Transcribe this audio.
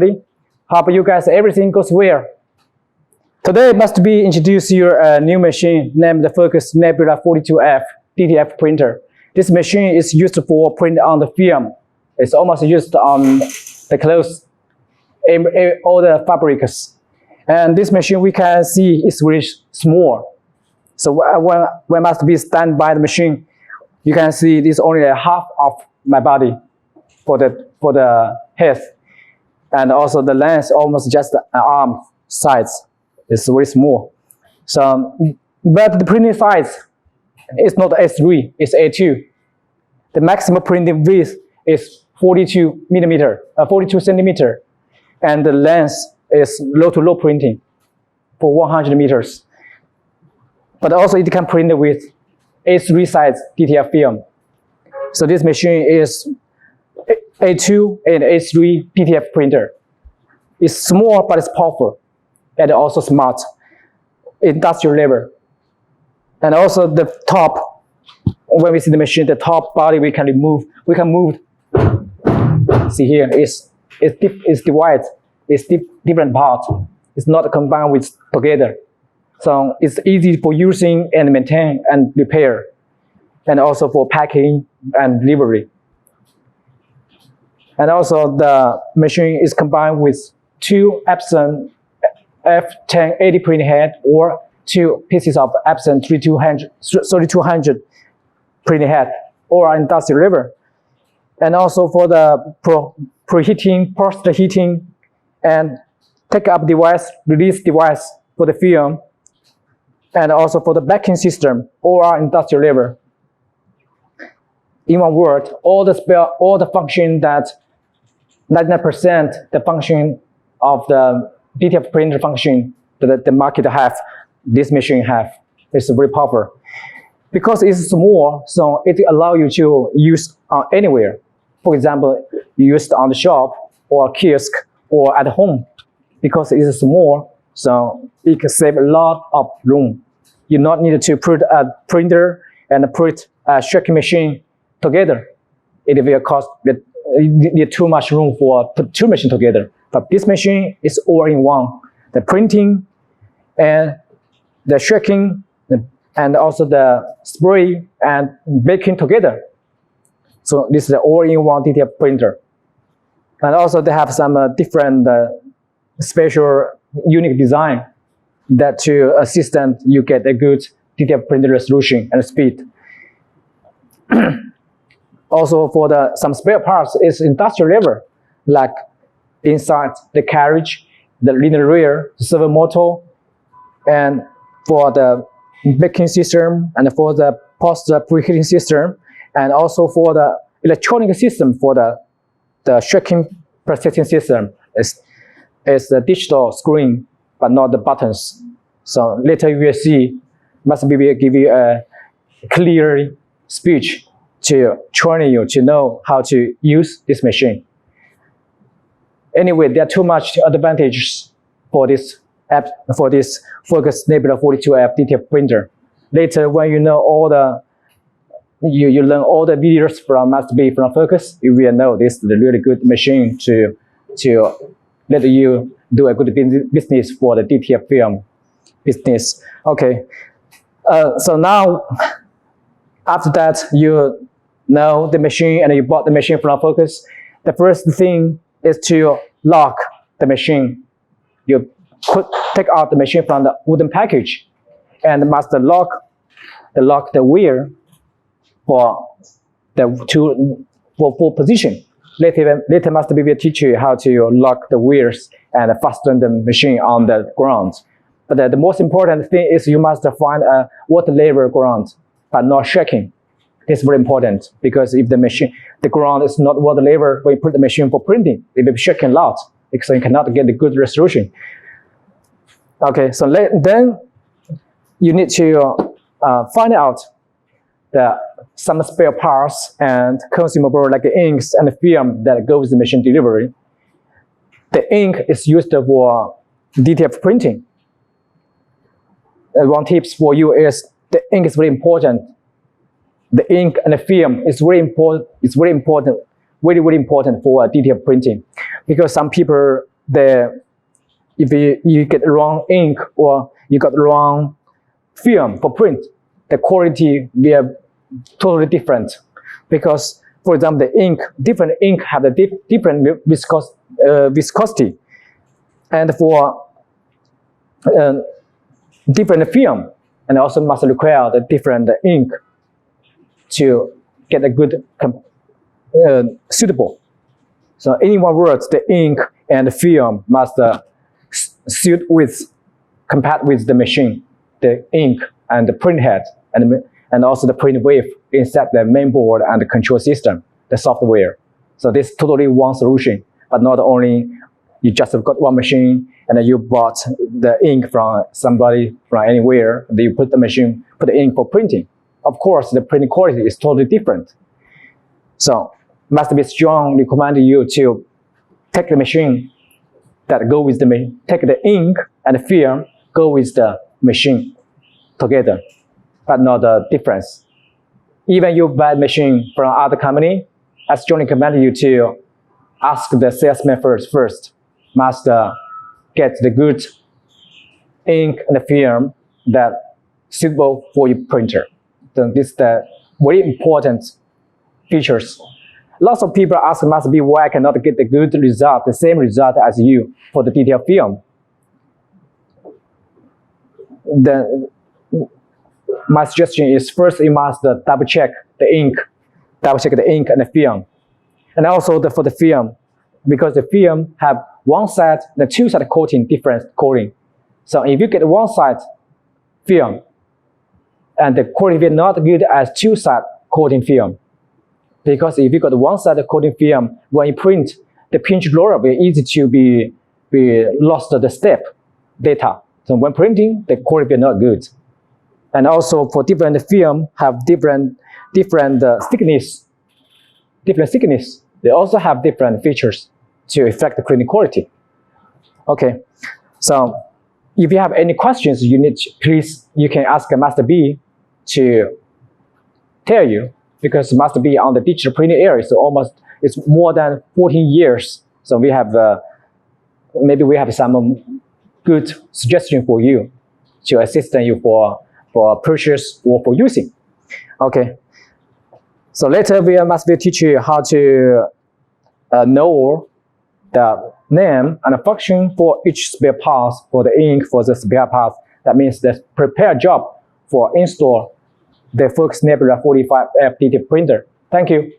everybody. Hope you guys everything goes well. Today must be introduce your new machine named the Focus Nebula 42F DTF printer. This machine is used for print on the film. It's almost used on the clothes, all the fabrics. And this machine we can see is really small. So when must be stand by the machine, you can see this only half of my body for the head, and also the length almost just an arm size. It's very small. So, but the printing size is not A3, it's A2. The maximum printing width is 42 centimeter, and the length is low-to-low printing for 100 meters. But also it can print with A3 size DTF film. So this machine is A2 and A3 DTF printer. It's small, but it's powerful, and also smart, industrial level. And also the top, when we see the machine, the top body we can remove. We can move. See here, it's divided. It's different parts. It's not combined with together. So it's easy for using and maintain and repair, and also for packing and delivery. And also the machine is combined with two Epson F1080 printing head or two pieces of Epson 3200 printing head or industrial level. And also for the preheating, post-heating, and take-up device, release device for the film, and also for the backing system or industrial level. In one word, all the function that 99% the function of the DTF printer function that the market have, this machine have. It's very powerful. Because it's small, so it allows you to use anywhere. For example, you use it on the shop or kiosk or at home. Because it's small, so it can save a lot of room. You not need to put a printer and put a stretching machine together. It will cost, you need too much room for put two machines together. But this machine is all in one. The printing and the stretching and also the spray and baking together. So this is the all-in-one DTF printer. And also they have some different special unique design that to assist you get a good DTF printer resolution and speed. Also for some spare parts is industrial level, like inside the carriage, the linear rear, the servo motor, and for the baking system, and for the post preheating system, and also for the electronic system for the stretching processing system is the digital screen, but not the buttons. So later you will see, must be give you a clear speech to train you to know how to use this machine. Anyway, there are too much advantages for this app, for this Focus Nebula 42F DTF printer. Later, when you know all the, you learn all the videos from Focus, you will know this is a really good machine to let you do a good business for the DTF film business. Okay, so now after that you know the machine and you bought the machine from Focus. The first thing is to lock the machine. You take out the machine from the wooden package and must lock the wheel for the for position. Later must be teach you how to lock the wheels and fasten the machine on the ground. But the most important thing is you must find a water level ground, but not shaking. This is very important because if the ground is not water level, when you put the machine for printing, it will be shaking a lot, so you cannot get the good resolution. Okay, so then you need to find out some spare parts and consumable like the inks and the film that go with the machine delivery. The ink is used for DTF printing. One tips for you is the ink is very important. The ink and the film is very important. It's very important, very important for DTF printing, because some people if you get wrong ink or you got wrong film for print, the quality will be totally different. Because, for example, different ink have a different viscosity, and for different film, and also must require the different ink to get a good suitable. So in one word, the ink and the film must compatible with the machine, the ink and the print head, and also the print wave inside the mainboard and the control system, the software. So this totally one solution, but not only you just got one machine and you bought the ink from somebody from anywhere, then you put the ink for printing. Of course, the printing quality is totally different. So must be strongly recommend you to take the machine that go with take the ink and the film go with the machine together, but not the difference. Even you buy machine from other company, I strongly recommend you to ask the salesman first. Must get the good ink and the film that suitable for your printer. Then this is the very important features. Lots of people ask must be why I cannot get the good result, the same result as you for the DTF film. Then my suggestion is first you must double check the ink and the film. And also for the film, because the film have one side, the two side coating, different coating. So if you get one side film and the quality will not good as two side coating film. Because if you got one side coating film, when you print, the pinch roller will easy to be lost the step data. So when printing, the quality will not good. And also for different film have different thickness. They also have different features to affect the printing quality. Okay, so if you have any questions, you can ask Master B to tell you, because Master B on the digital printing area, so it's more than 14 years. So we have maybe we have some good suggestion for you to assist you for purchase or for using. Okay. So later we must teach you how to know the name and the function for each spare part, for the ink, for the spare parts. That means the prepare job for install the Focus Nebula 45F DTF printer. Thank you.